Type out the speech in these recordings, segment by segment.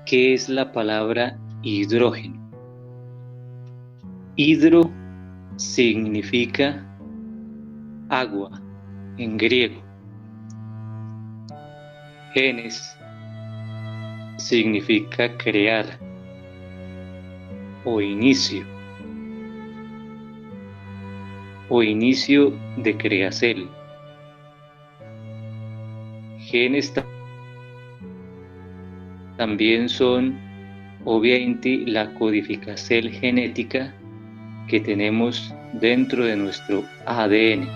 ¿Qué es la palabra hidrógeno? Hidro significa agua en griego. Genes significa crear o inicio de creación. Genes también son obviamente la codificación genética que tenemos dentro de nuestro ADN.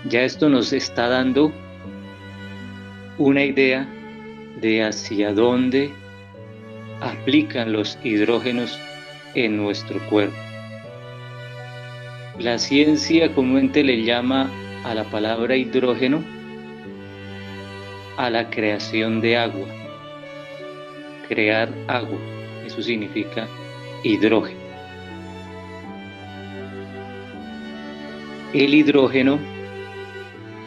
Ya esto nos está dando una idea de hacia dónde aplican los hidrógenos en nuestro cuerpo. La ciencia comúnmente le llama a la palabra hidrógeno a la creación de agua. Crear agua, eso significa hidrógeno. El hidrógeno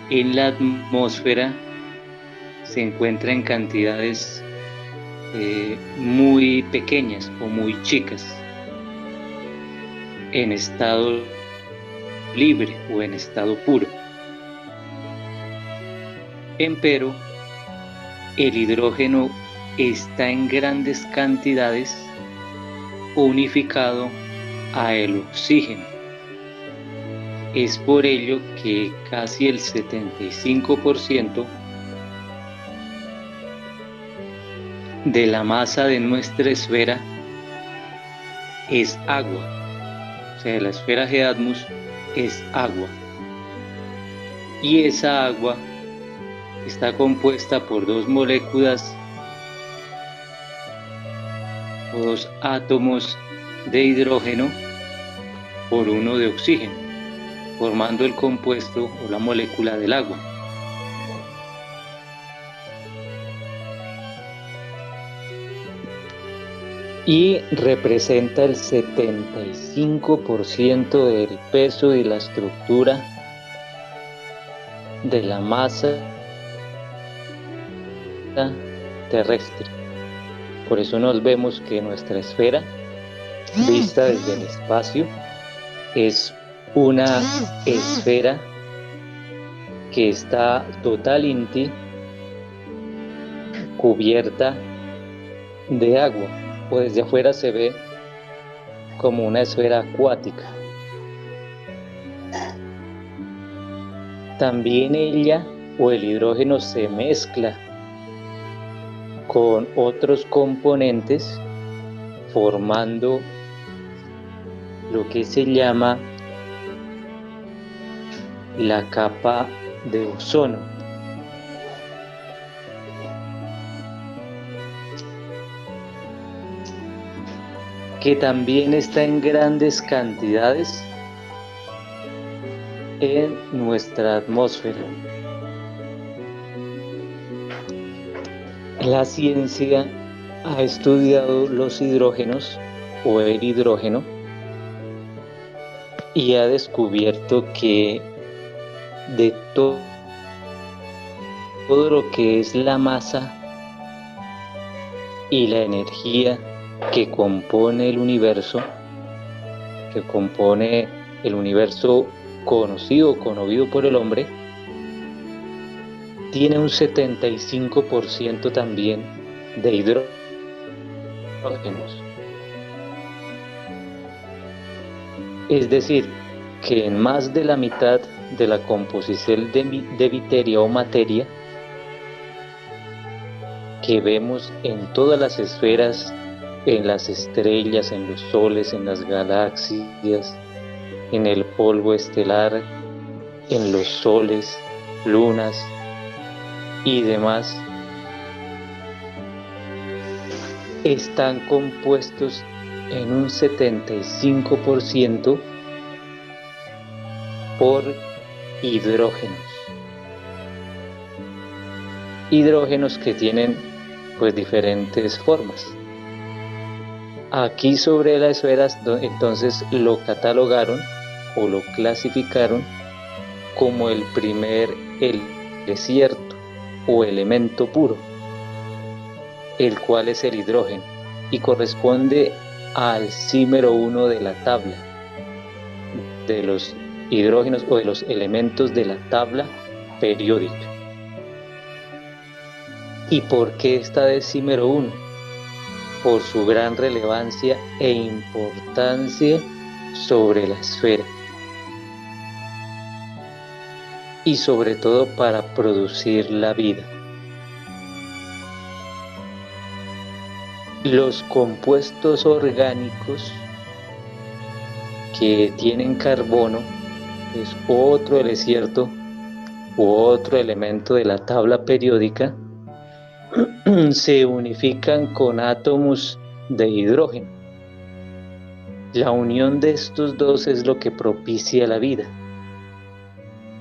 en la atmósfera se encuentra en cantidades muy pequeñas o muy chicas, en estado libre o en estado puro. Empero, el hidrógeno está en grandes cantidades unificado a el oxígeno. Es por ello que casi el 75% de la masa de nuestra esfera es agua. O sea, la esfera Geadmus es agua. Y esa agua está compuesta por dos moléculas o dos átomos de hidrógeno por uno de oxígeno, formando el compuesto o la molécula del agua. Y representa el 75% del peso y la estructura de la masa terrestre. Por eso nos vemos que nuestra esfera, vista desde el espacio, es una esfera que está totalmente cubierta de agua, o desde afuera se ve como una esfera acuática. También ella o el hidrógeno se mezcla con otros componentes formando lo que se llama la capa de ozono. Que también está en grandes cantidades en nuestra atmósfera. La ciencia ha estudiado los hidrógenos o el hidrógeno y ha descubierto que de todo lo que es la masa y la energía que compone el universo conocido por el hombre, tiene un 75% también de hidrógenos. Es decir, que en más de la mitad de la composición de materia o materia que vemos en todas las esferas, en las estrellas, en los soles, en las galaxias, en el polvo estelar, en los soles, lunas y demás, están compuestos en un 75% por hidrógenos. Hidrógenos que tienen pues diferentes formas. Aquí sobre la esfera entonces lo catalogaron o lo clasificaron como el desierto o elemento puro. el cual es el hidrógeno, y corresponde al símero 1 de la tabla, de los hidrógenos o de los elementos de la tabla periódica. ¿Y por qué está de símero 1? Por su gran relevancia e importancia sobre la esfera, y sobre todo para producir la vida. Los compuestos orgánicos que tienen carbono es otro desierto u otro elemento de la tabla periódica, se unifican con átomos de hidrógeno. La unión de estos dos es lo que propicia la vida.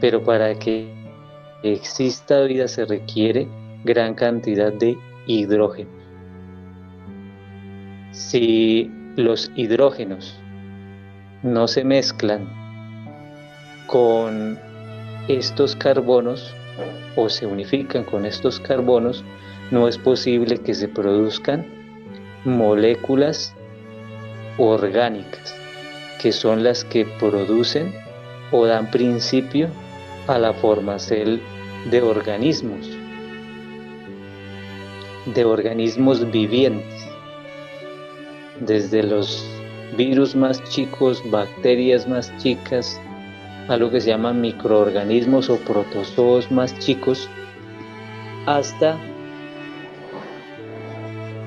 Pero para que exista vida se requiere gran cantidad de hidrógeno. Si los hidrógenos no se mezclan con estos carbonos o se unifican con estos carbonos, no es posible que se produzcan moléculas orgánicas, que son las que producen o dan principio a la formación de organismos vivientes, desde los virus más chicos, bacterias más chicas, algo que se llaman microorganismos o protozoos más chicos, hasta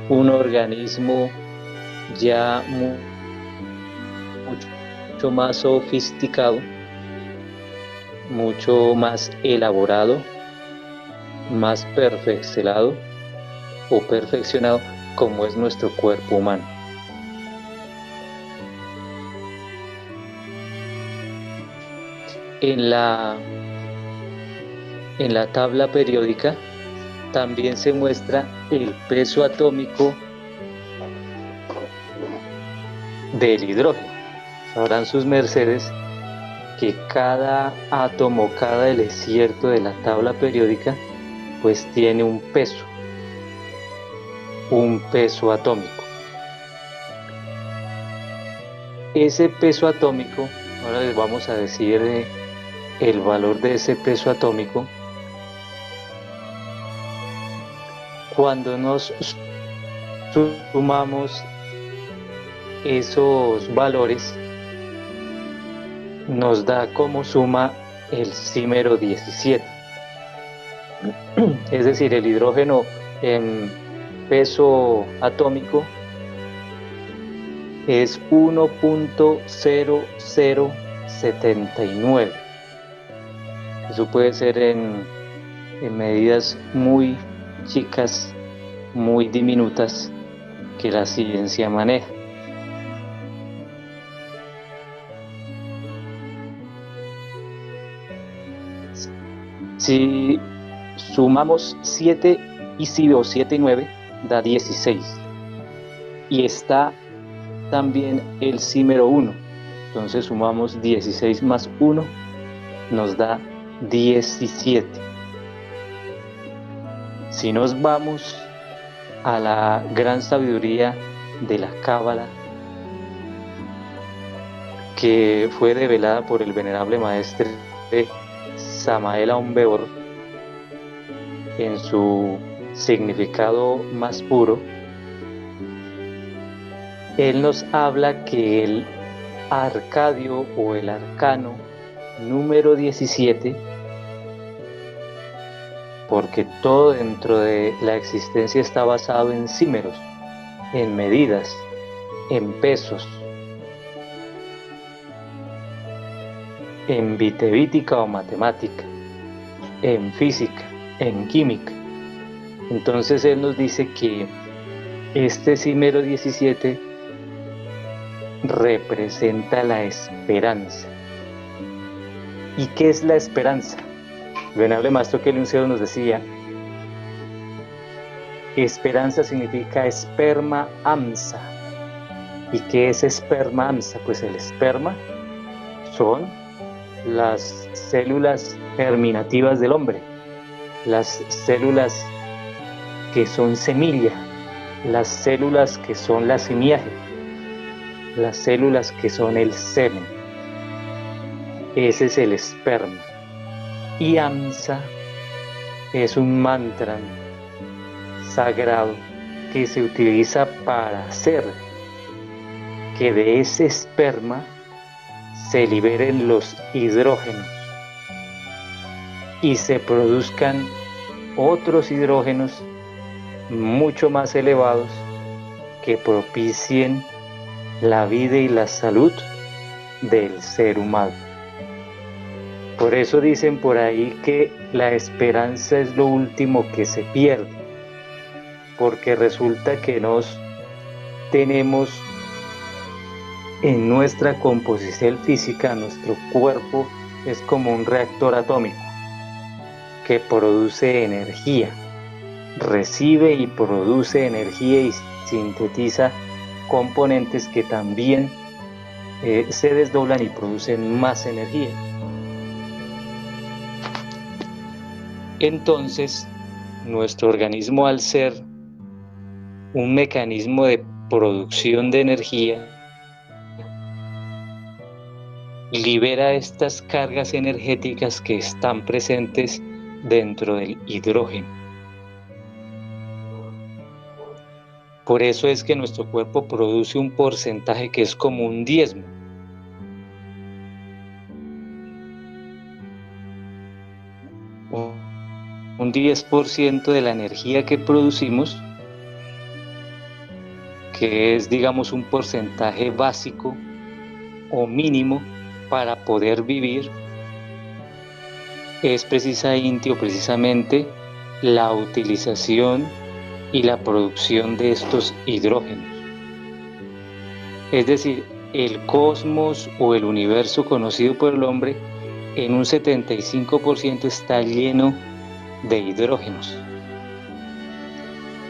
un organismo ya mucho más sofisticado, mucho más elaborado, más perfeccionado o perfeccionado, como es nuestro cuerpo humano. En la tabla periódica también se muestra el peso atómico del hidrógeno. Sabrán sus mercedes que cada átomo, cada desierto de la tabla periódica, pues tiene un peso atómico. Ese peso atómico, ahora les vamos a decir el valor de ese peso atómico. Cuando nos sumamos esos valores, nos da como suma el símero 17. Es decir, el hidrógeno en peso atómico es 1.0079. Eso puede ser en medidas muy chicas, muy diminutas, que la ciencia maneja. Si sumamos 7 y 7 y 9 da 16, y está también el símero 1, entonces sumamos 16 más 1 nos da 17. Si nos vamos a la gran sabiduría de la Cábala, que fue develada por el venerable maestre Samael Aun Weor, en su significado más puro, él nos habla que el arcadio o el arcano número 17, porque todo dentro de la existencia está basado en símeros, en medidas, en pesos, en vitevítica o matemática, en física, en química. Entonces él nos dice que este símero 17 representa la esperanza. ¿Y qué es la esperanza? El venerable maestro Keliunceo nos decía: esperanza significa esperma amsa. ¿Y qué es esperma amsa? Pues el esperma son las células germinativas del hombre, las células que son semilla, las células que son la simiaje, las células que son el semen. Ese es el esperma. Y Amsa es un mantra sagrado que se utiliza para hacer que de ese esperma se liberen los hidrógenos y se produzcan otros hidrógenos mucho más elevados que propicien la vida y la salud del ser humano. Por eso dicen por ahí que la esperanza es lo último que se pierde, porque resulta que nos tenemos en nuestra composición física, nuestro cuerpo es como un reactor atómico que produce energía, recibe y produce energía y sintetiza componentes que también se desdoblan y producen más energía. Entonces, nuestro organismo, al ser un mecanismo de producción de energía, libera estas cargas energéticas que están presentes dentro del hidrógeno. Por eso es que nuestro cuerpo produce un porcentaje que es como un diezmo. Un 10% de la energía que producimos, que es, digamos, un porcentaje básico o mínimo para poder vivir, es precisamente la utilización y la producción de estos hidrógenos. Es decir, el cosmos o el universo conocido por el hombre en un 75% está lleno de hidrógenos.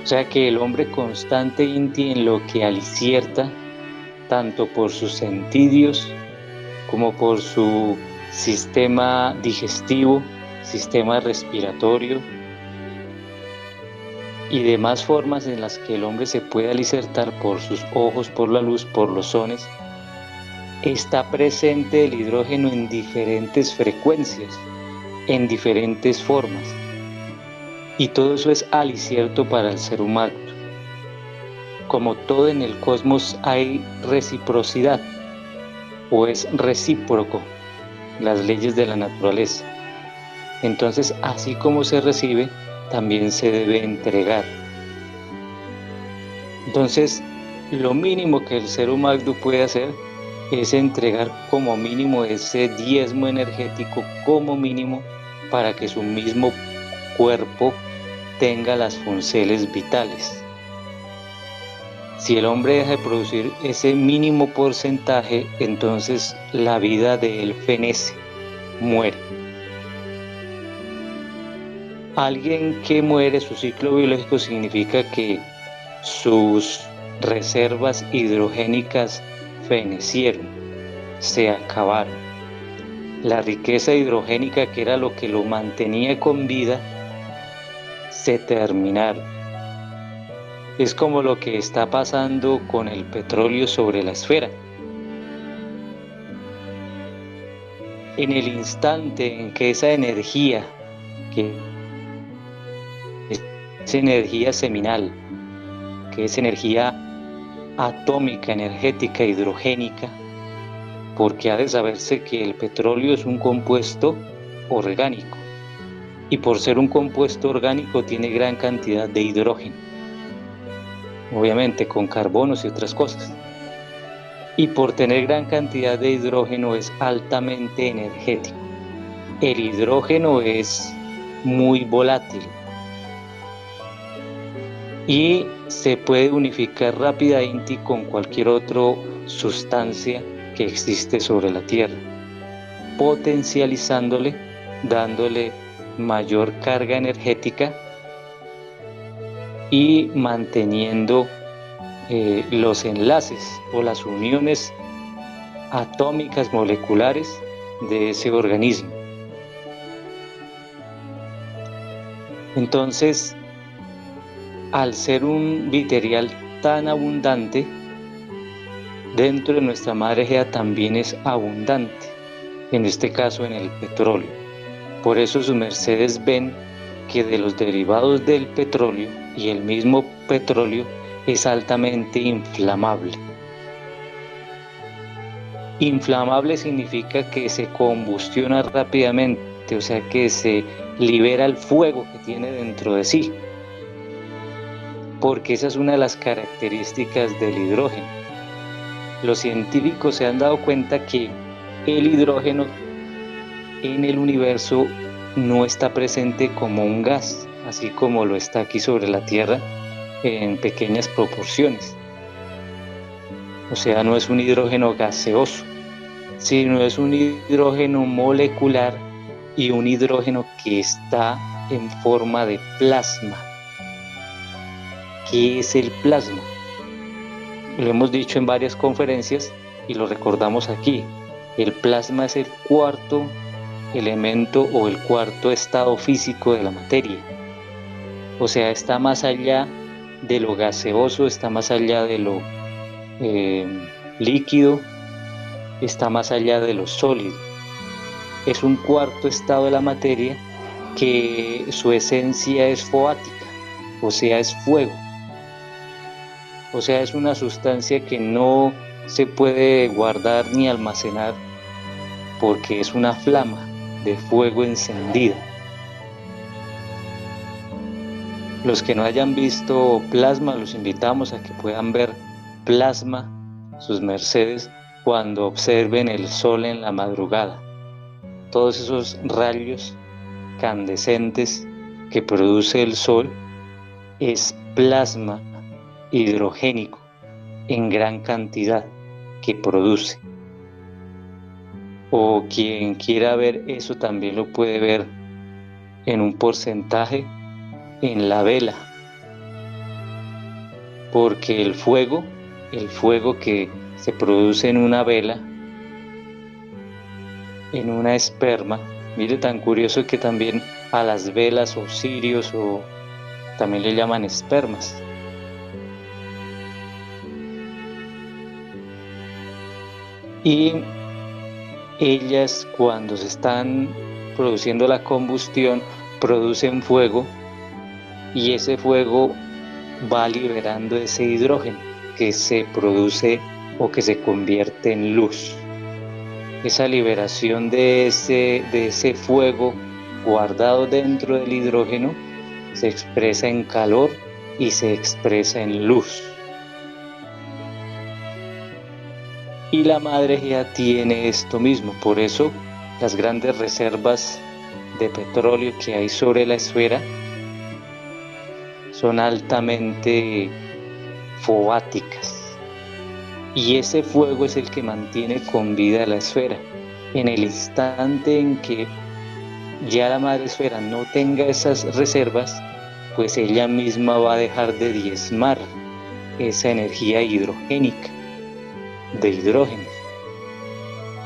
O sea que el hombre constante Inti en lo que alicierta, tanto por sus sentidos como por su sistema digestivo, sistema respiratorio y demás formas en las que el hombre se puede alicertar por sus ojos, por la luz, por los sones, está presente el hidrógeno en diferentes frecuencias, en diferentes formas. Y todo eso es alicierto para el ser humano. Como todo en el cosmos hay reciprocidad, o es recíproco, las leyes de la naturaleza. Entonces, así como se recibe, también se debe entregar. Entonces, lo mínimo que el ser humano puede hacer es entregar como mínimo ese diezmo energético, como mínimo, para que su mismo cuerpo tenga las funciones vitales. Si el hombre deja de producir ese mínimo porcentaje, entonces la vida de él fenece, muere. Alguien que muere, su ciclo biológico significa que sus reservas hidrogénicas fenecieron, se acabaron. La riqueza hidrogénica, que era lo que lo mantenía con vida, se terminaron. Es como lo que está pasando con el petróleo sobre la esfera. En el instante en que esa energía, que es energía seminal, que es energía atómica, energética, hidrogénica, porque ha de saberse que el petróleo es un compuesto orgánico, y por ser un compuesto orgánico tiene gran cantidad de hidrógeno, obviamente con carbonos y otras cosas, y por tener gran cantidad de hidrógeno es altamente energético. El hidrógeno es muy volátil y se puede unificar rápidamente con cualquier otra sustancia que existe sobre la Tierra, potencializándole, dándole mayor carga energética y manteniendo los enlaces o las uniones atómicas moleculares de ese organismo. Entonces, al ser un material tan abundante, dentro de nuestra madre Gea también es abundante, en este caso en el petróleo. Por eso sus mercedes ven que de los derivados del petróleo y el mismo petróleo es altamente inflamable. Inflamable significa que se combustiona rápidamente, o sea que se libera el fuego que tiene dentro de sí, porque esa es una de las características del hidrógeno. Los científicos se han dado cuenta que el hidrógeno en el universo no está presente como un gas, así como lo está aquí sobre la Tierra en pequeñas proporciones. O sea, no es un hidrógeno gaseoso, sino es un hidrógeno molecular y un hidrógeno que está en forma de plasma. ¿Qué es el plasma? Lo hemos dicho en varias conferencias y lo recordamos aquí. El plasma es el cuarto elemento o el cuarto estado físico de la materia. O sea, está más allá de lo gaseoso, está más allá de lo líquido, está más allá de lo sólido. Es un cuarto estado de la materia que su esencia es foática, o sea, es fuego. O sea, es una sustancia que no se puede guardar ni almacenar porque es una flama de fuego encendida. Los que no hayan visto plasma, los invitamos a que puedan ver plasma, sus mercedes, cuando observen el sol en la madrugada. Todos esos rayos candescentes que produce el sol es plasma hidrogénico en gran cantidad que produce. O quien quiera ver eso también lo puede ver en un porcentaje en la vela, porque el fuego que se produce en una vela, en una esperma, mire tan curioso que también a las velas o cirios o también le llaman espermas. Y ellas cuando se están produciendo la combustión producen fuego y ese fuego va liberando ese hidrógeno que se produce o que se convierte en luz. Esa liberación de ese fuego guardado dentro del hidrógeno se expresa en calor y se expresa en luz. Y la madre ya tiene esto mismo, por eso las grandes reservas de petróleo que hay sobre la esfera son altamente foáticas. Y ese fuego es el que mantiene con vida la esfera. En el instante en que ya la madre esfera no tenga esas reservas, pues ella misma va a dejar de diezmar esa energía hidrogénica, de hidrógeno.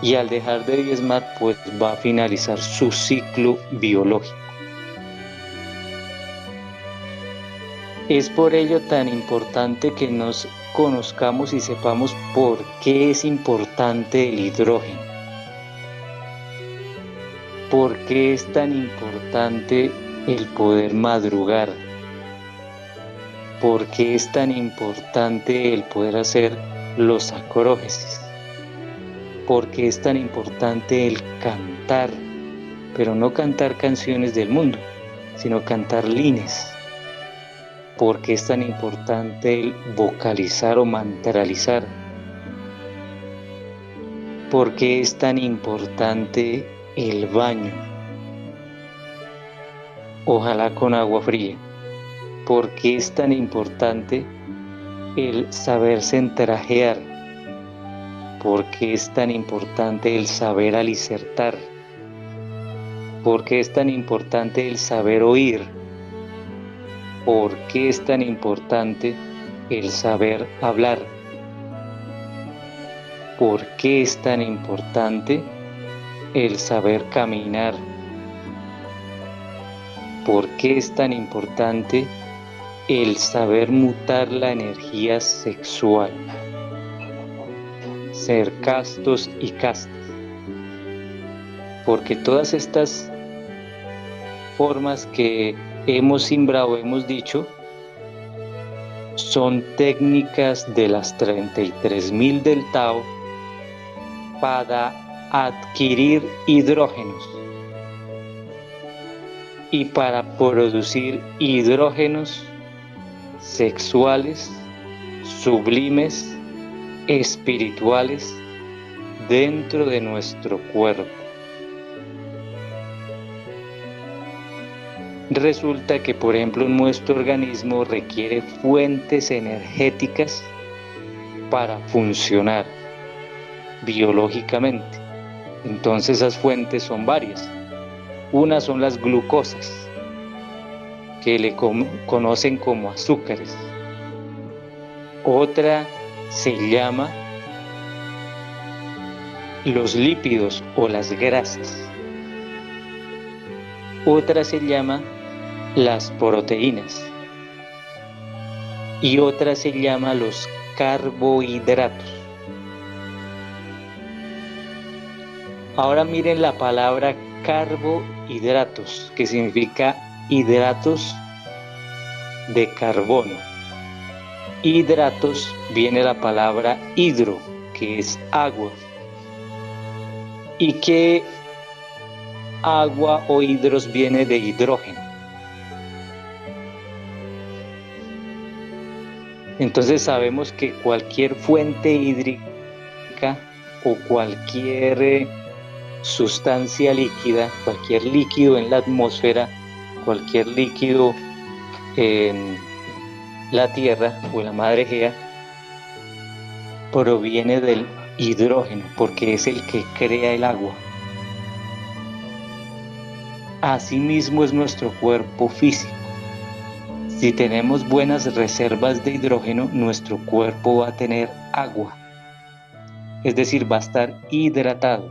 Y al dejar de diezmar, pues va a finalizar su ciclo biológico. Es por ello tan importante que nos conozcamos y sepamos por qué es importante el hidrógeno. ¿Por qué es tan importante el poder madrugar? ¿Por qué es tan importante el poder hacer los acrógesis? ¿Por qué es tan importante el cantar? Pero no cantar canciones del mundo, sino cantar lines. ¿Por qué es tan importante el vocalizar o mantralizar? ¿Por qué es tan importante el baño? Ojalá con agua fría. ¿Por qué es tan importante el saberse entrajear? ¿Por qué es tan importante el saber alicertar? ¿Por qué es tan importante el saber oír? ¿Por qué es tan importante el saber hablar? ¿Por qué es tan importante el saber caminar? ¿Por qué es tan importante el saber mutar la energía sexual, ser castos y castas, porque todas estas formas que hemos simbrado, hemos dicho, son técnicas de las 33.000 del Tao para adquirir hidrógenos y para producir hidrógenos sexuales, sublimes, espirituales dentro de nuestro cuerpo. Resulta que, por ejemplo, nuestro organismo requiere fuentes energéticas para funcionar biológicamente. Entonces esas fuentes son varias. Una son las glucosas, que le conocen como azúcares. Otra se llama los lípidos o las grasas. Otra se llama las proteínas. Y otra se llama los carbohidratos. Ahora miren la palabra carbohidratos, que significa hidratos de carbono. Hidratos viene la palabra hidro, que es agua. ¿Y qué agua o hidros viene de hidrógeno? Entonces sabemos que cualquier fuente hídrica o cualquier sustancia líquida, cualquier líquido en la atmósfera, cualquier líquido en la Tierra o en la madre Gea, proviene del hidrógeno, porque es el que crea el agua. Asimismo es nuestro cuerpo físico. Si tenemos buenas reservas de hidrógeno, nuestro cuerpo va a tener agua, es decir, va a estar hidratado.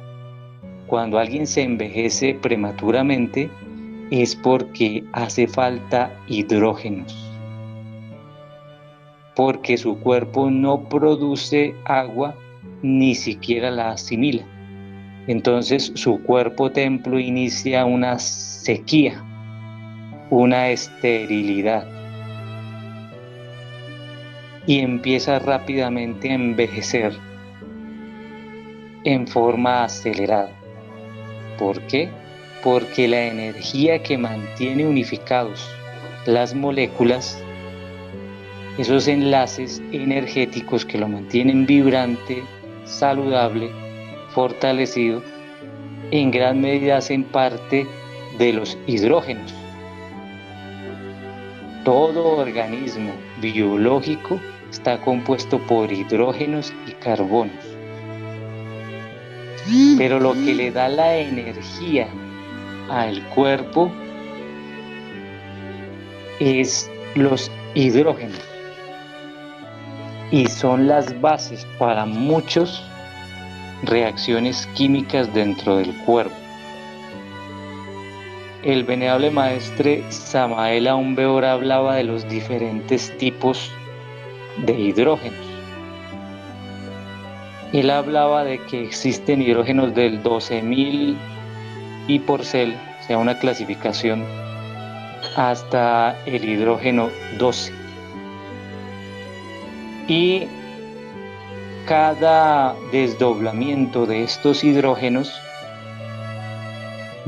Cuando alguien se envejece prematuramente es porque hace falta hidrógenos, porque su cuerpo no produce agua, ni siquiera la asimila. Entonces su cuerpo templo inicia una sequía, una esterilidad, y empieza rápidamente a envejecer en forma acelerada. ¿Por qué? Porque la energía que mantiene unificados las moléculas, esos enlaces energéticos que lo mantienen vibrante, saludable, fortalecido, en gran medida hacen parte de los hidrógenos. Todo organismo biológico está compuesto por hidrógenos y carbonos. Pero lo que le da la energía al cuerpo es los hidrógenos, y son las bases para muchas reacciones químicas dentro del cuerpo. El venerable maestre Samael Aun Weor hablaba de los diferentes tipos de hidrógenos. Él hablaba de que existen hidrógenos del 12.000 y porcel, o sea, una clasificación, hasta el hidrógeno 12. Y cada desdoblamiento de estos hidrógenos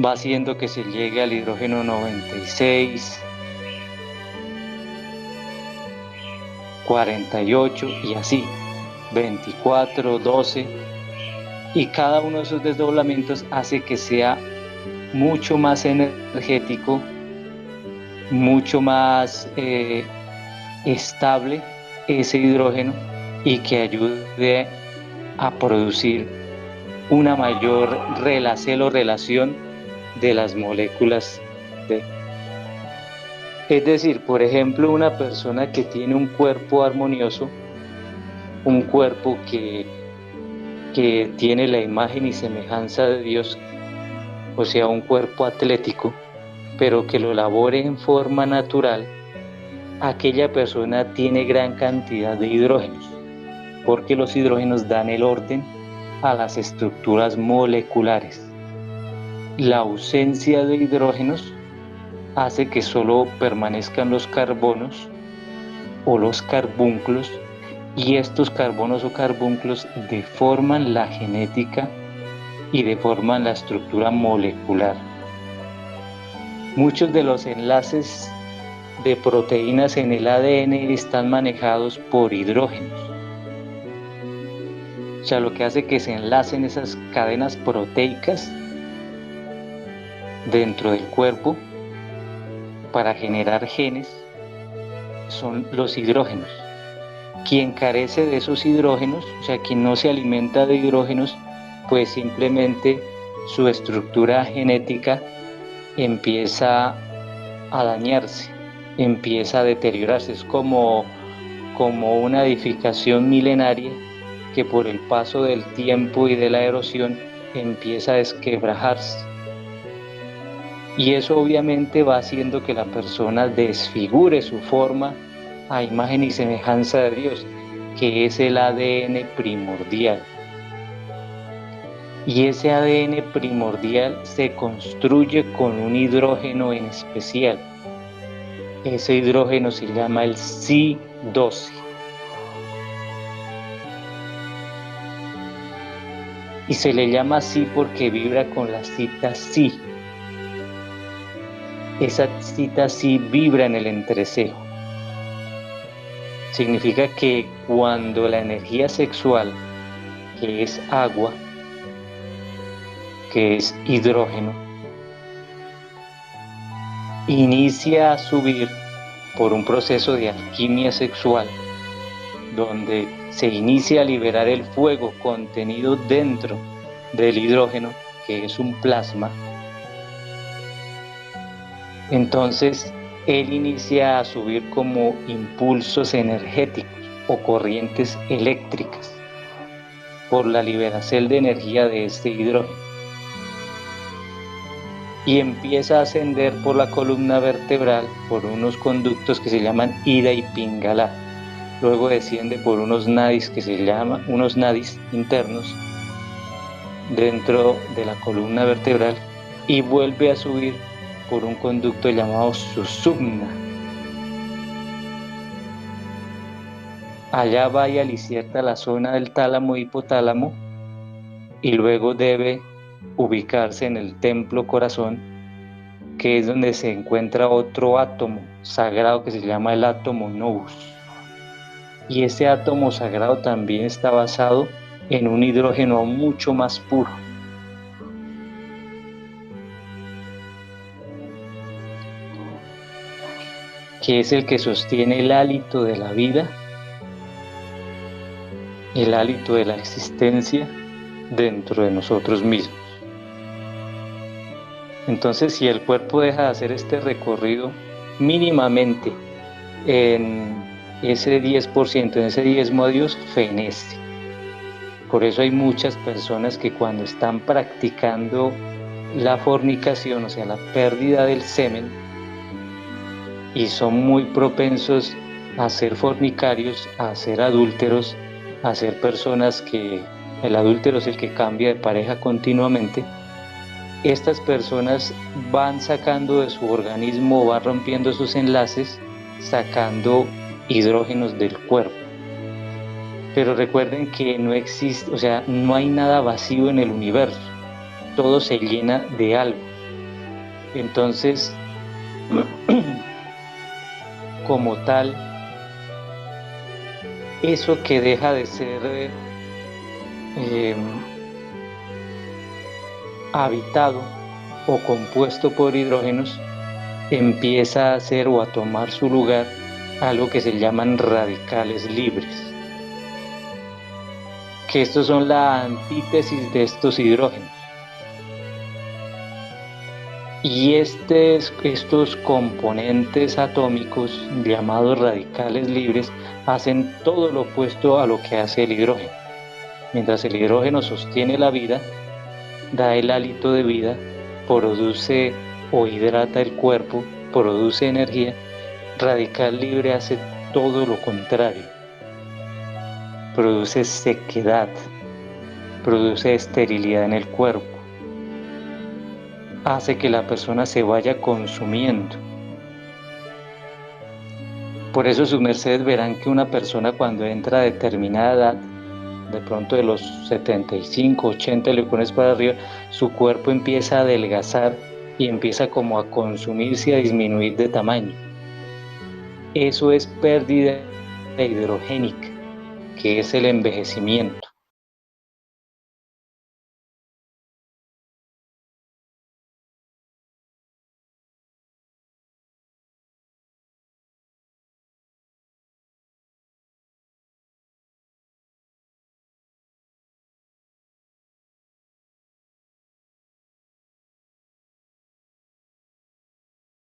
va haciendo que se llegue al hidrógeno 96, 48 y así, 24, 12, y cada uno de esos desdoblamientos hace que sea mucho más energético, mucho más estable ese hidrógeno, y que ayude a producir una mayor relación de las moléculas Es decir, por ejemplo, una persona que tiene un cuerpo armonioso, un cuerpo que tiene la imagen y semejanza de Dios, o sea, un cuerpo atlético, pero que lo elabore en forma natural, aquella persona tiene gran cantidad de hidrógenos, porque los hidrógenos dan el orden a las estructuras moleculares. La ausencia de hidrógenos hace que solo permanezcan los carbonos o los carbunclos, y estos carbonos o carbunclos deforman la genética y deforman la estructura molecular. Muchos de los enlaces de proteínas en el ADN están manejados por hidrógenos. O sea, lo que hace que se enlacen esas cadenas proteicas dentro del cuerpo para generar genes son los hidrógenos. Quien carece de esos hidrógenos, o sea, quien no se alimenta de hidrógenos, pues simplemente su estructura genética empieza a dañarse, empieza a deteriorarse. Es como una edificación milenaria que por el paso del tiempo y de la erosión empieza a desquebrajarse. Y eso obviamente va haciendo que la persona desfigure su forma a imagen y semejanza de Dios, que es el ADN primordial. Y ese ADN primordial se construye con un hidrógeno en especial. Ese hidrógeno se llama el Si12. Y se le llama así porque vibra con la cita Si. Esa cita Si vibra en el entrecejo. Significa que cuando la energía sexual, que es agua, que es hidrógeno, inicia a subir por un proceso de alquimia sexual, donde se inicia a liberar el fuego contenido dentro del hidrógeno, que es un plasma, entonces él inicia a subir como impulsos energéticos o corrientes eléctricas por la liberación de energía de este hidrógeno, y empieza a ascender por la columna vertebral por unos conductos que se llaman Ida y Pingala. Luego desciende por unos nadis que se llaman unos nadis internos dentro de la columna vertebral y vuelve a subir por un conducto llamado Susumna. Allá va y alicierta la zona del tálamo e hipotálamo y luego debe ubicarse en el templo corazón, que es donde se encuentra otro átomo sagrado que se llama el átomo nous. Y ese átomo sagrado también está basado en un hidrógeno mucho más puro. Que es el que sostiene el hálito de la vida, el hálito de la existencia dentro de nosotros mismos. Entonces, si el cuerpo deja de hacer este recorrido mínimamente en ese 10%, en ese diezmo a Dios, fenece. Por eso hay muchas personas que cuando están practicando la fornicación, o sea, la pérdida del semen, y son muy propensos a ser fornicarios, a ser adúlteros, a ser personas que el adúltero es el que cambia de pareja continuamente. Estas personas van sacando de su organismo, van rompiendo sus enlaces, sacando hidrógenos del cuerpo. Pero recuerden que no existe, o sea, no hay nada vacío en el universo, todo se llena de algo. Entonces, como tal, eso que deja de ser habitado o compuesto por hidrógenos, empieza a hacer o a tomar su lugar algo que se llaman radicales libres, que estos son la antítesis de estos hidrógenos. Y estos componentes atómicos llamados radicales libres hacen todo lo opuesto a lo que hace el hidrógeno. Mientras el hidrógeno sostiene la vida, da el hálito de vida, produce o hidrata el cuerpo, produce energía, Radical Libre hace todo lo contrario. Produce sequedad, produce esterilidad en el cuerpo, hace que la persona se vaya consumiendo. Por eso sus mercedes verán que una persona cuando entra a determinada edad, de pronto de los 75, 80 le pones para arriba, su cuerpo empieza a adelgazar y empieza como a consumirse y a disminuir de tamaño. Eso es pérdida hidrogénica, que es el envejecimiento.